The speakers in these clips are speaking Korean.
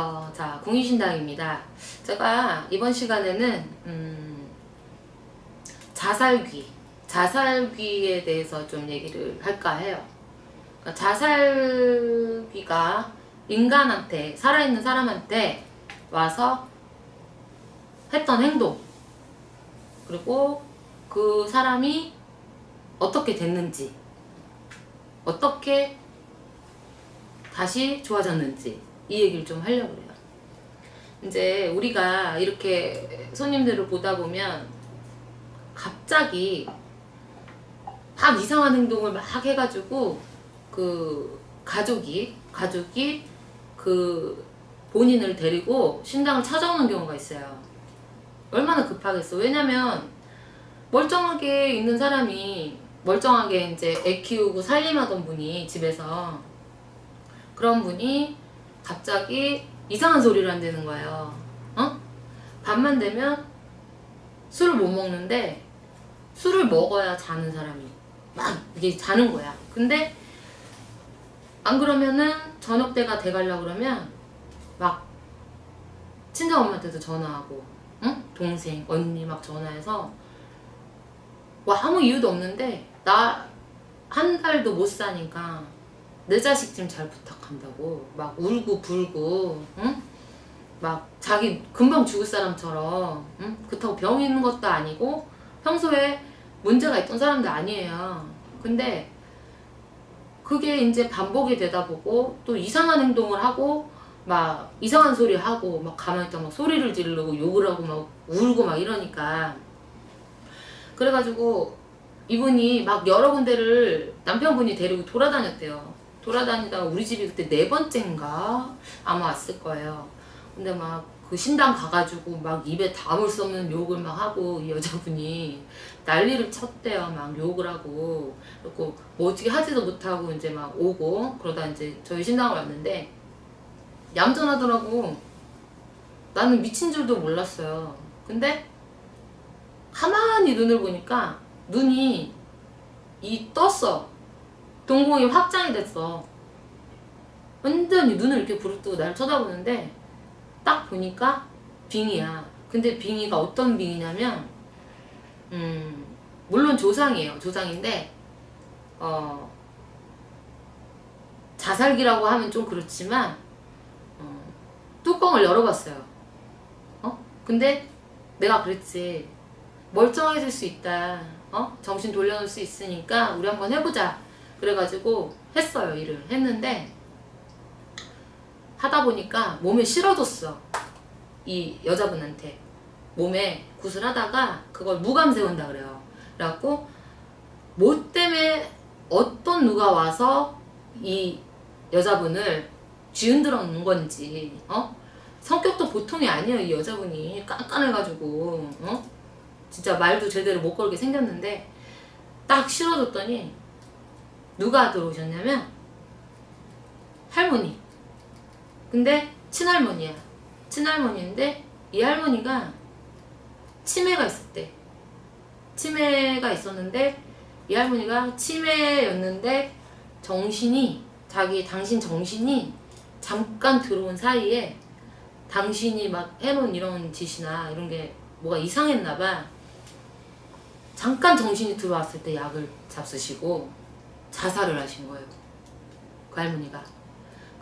안녕하세요. 자, 공유신당입니다. 제가 이번 시간에는 자살귀에 대해서 좀 얘기를 할까 해요. 그러니까 자살귀가 인간한테, 살아있는 사람한테 와서 했던 행동, 그리고 그 사람이 어떻게 됐는지, 어떻게 다시 좋아졌는지, 이 얘기를 좀 하려고 해요. 이제 우리가 이렇게 손님들을 보다 보면 갑자기 막 이상한 행동을 막 해가지고 그 가족이 그 본인을 데리고 신당을 찾아오는 경우가 있어요. 얼마나 급하겠어. 왜냐면 멀쩡하게 있는 사람이, 멀쩡하게 이제 애 키우고 살림하던 분이 집에서, 그런 분이 갑자기 이상한 소리를 한다는 거예요. 밤만 되면 술을 못 먹는데, 술을 먹어야 자는 사람이 막 이게 자는 거야. 근데 안 그러면은 저녁 때가 돼가려고 그러면 막 친정엄마한테도 전화하고, 동생, 언니 막 전화해서 뭐 아무 이유도 없는데 나 한 달도 못 사니까 내 자식 좀 잘 부탁한다고 막 울고 불고, 막 자기 금방 죽을 사람처럼, 그렇다고 병 있는 것도 아니고 평소에 문제가 있던 사람도 아니에요. 근데 그게 이제 반복이 되다 보고 또 이상한 행동을 하고 막 이상한 소리 하고 막 가만히 있다 막 소리를 지르고 욕을 하고 막 울고 막 이러니까, 그래가지고 이분이 막 여러 군데를 남편분이 데리고 돌아다녔대요. 돌아다니다가 우리 집이 그때 4번째인가 아마 왔을 거예요. 근데 막 그 신당 가가지고 막 입에 담을 수 없는 욕을 막 하고, 이 여자분이 난리를 쳤대요. 막 욕을 하고, 그리고 뭐 어떻게 하지도 못하고 이제 막 오고, 그러다 이제 저희 신당을 왔는데 얌전하더라고. 나는 미친 줄도 몰랐어요. 근데 가만히 눈을 보니까 눈이 떴어. 동공이 확장이 됐어. 완전히 눈을 이렇게 부릅뜨고 나를 쳐다보는데 딱 보니까 빙의야. 근데 빙의가 어떤 빙의냐면, 물론 조상이에요. 조상인데 자살기라고 하면 좀 그렇지만 뚜껑을 열어봤어요. 근데 내가 그랬지. 멀쩡해질 수 있다. 정신 돌려놓을 수 있으니까 우리 한번 해보자. 그래가지고 했어요. 일을 했는데 하다 보니까 몸에 실어줬어. 이 여자분한테 몸에 굿을 하다가 그걸 무감 세운다 그래요. 그래갖고 뭐 때문에 어떤 누가 와서 이 여자분을 쥐흔들어 놓은 건지, 성격도 보통이 아니에요. 이 여자분이 깐깐해가지고 진짜 말도 제대로 못 걸게 생겼는데 딱 실어줬더니 누가 들어오셨냐면 할머니. 근데 친할머니야. 친할머니인데 이 할머니가 치매가 있었대. 치매가 있었는데 이 할머니가 치매였는데 당신 정신이 잠깐 들어온 사이에 당신이 막 해놓은 이런 짓이나 이런 게 뭐가 이상했나봐. 잠깐 정신이 들어왔을 때 약을 잡수시고 자살을 하신 거예요. 그 할머니가.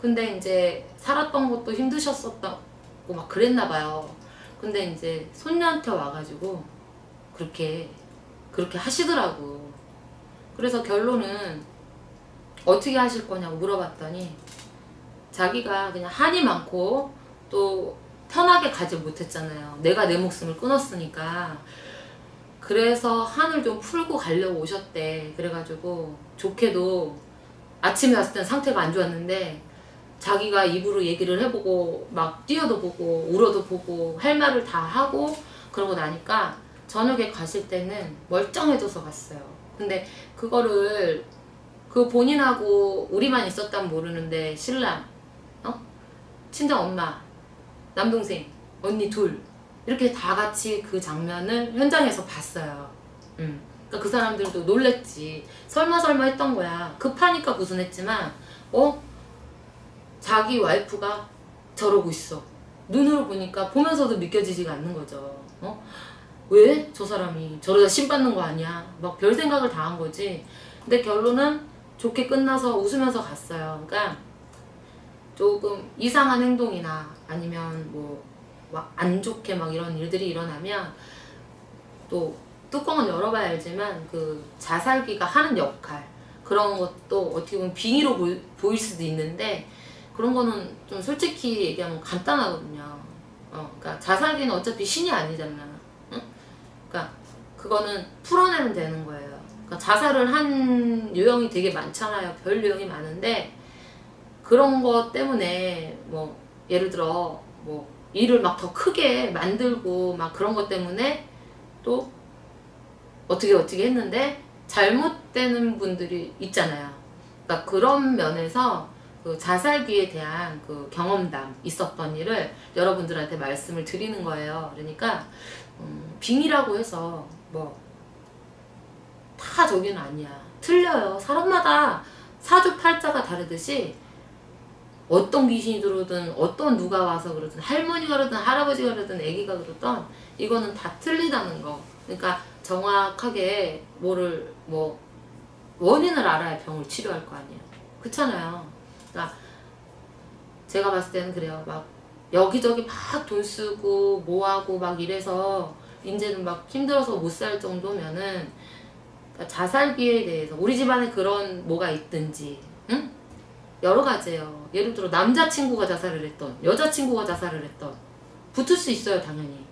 근데 이제 살았던 것도 힘드셨었다고 막 그랬나봐요. 근데 이제 손녀한테 와가지고 그렇게 하시더라고. 그래서 결론은 어떻게 하실 거냐고 물어봤더니 자기가 그냥 한이 많고 또 편하게 가지 못했잖아요. 내가 내 목숨을 끊었으니까. 그래서 한을 좀 풀고 가려고 오셨대. 그래가지고 좋게도 아침에 왔을 땐 상태가 안 좋았는데 자기가 입으로 얘기를 해보고 막 뛰어도 보고 울어도 보고 할 말을 다 하고 그러고 나니까 저녁에 가실 때는 멀쩡해져서 갔어요. 근데 그거를 그 본인하고 우리만 있었단 모르는데 신랑, 친정 엄마, 남동생, 언니 둘 이렇게 다 같이 그 장면을 현장에서 봤어요. 그러니까 그 사람들도 놀랬지. 설마 했던 거야. 급하니까 구순했지만 자기 와이프가 저러고 있어. 눈으로 보니까 보면서도 믿겨지지가 않는 거죠. 왜? 저 사람이 저러다 심 받는 거 아니야? 막 별 생각을 다 한 거지. 근데 결론은 좋게 끝나서 웃으면서 갔어요. 그러니까 조금 이상한 행동이나 아니면 뭐 막 안 좋게 막 이런 일들이 일어나면 또 뚜껑은 열어봐야 알지만 그 자살기가 하는 역할 그런 것도 어떻게 보면 빙의로 보일 수도 있는데 그런 거는 좀 솔직히 얘기하면 간단하거든요. 그러니까 자살기는 어차피 신이 아니잖아. 응? 그러니까 그거는 풀어내면 되는 거예요. 그러니까 자살을 한 유형이 되게 많잖아요. 별 유형이 많은데 그런 것 때문에 뭐 예를 들어 뭐 일을 막 더 크게 만들고 막 그런 것 때문에 또 어떻게 했는데 잘못되는 분들이 있잖아요. 그러니까 그런 면에서 그 자살기에 대한 그 경험담 있었던 일을 여러분들한테 말씀을 드리는 거예요. 그러니까 빙의라고 해서 뭐 다 저기는 아니야. 틀려요. 사람마다 사주팔자가 다르듯이 어떤 귀신이 들어오든 어떤 누가 와서 그러든 할머니가 그러든 할아버지가 그러든 애기가 그러든 이거는 다 틀리다는 거. 그러니까 정확하게 뭐를 뭐 원인을 알아야 병을 치료할 거 아니에요. 그렇잖아요. 그러니까 제가 봤을 때는 그래요. 막 여기저기 막 돈 쓰고 뭐하고 막 이래서 이제는 막 힘들어서 못 살 정도면은 그러니까 자살기에 대해서 우리 집안에 그런 뭐가 있든지 응? 여러 가지예요. 예를 들어 남자친구가 자살을 했던 여자친구가 자살을 했던 붙을 수 있어요. 당연히.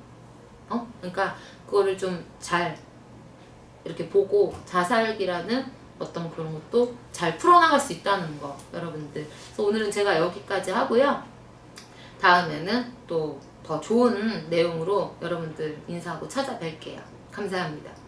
그러니까 그거를 좀 잘 이렇게 보고 자살기라는 어떤 그런 것도 잘 풀어나갈 수 있다는 거 여러분들. 그래서 오늘은 제가 여기까지 하고요. 다음에는 또 더 좋은 내용으로 여러분들 인사하고 찾아뵐게요. 감사합니다.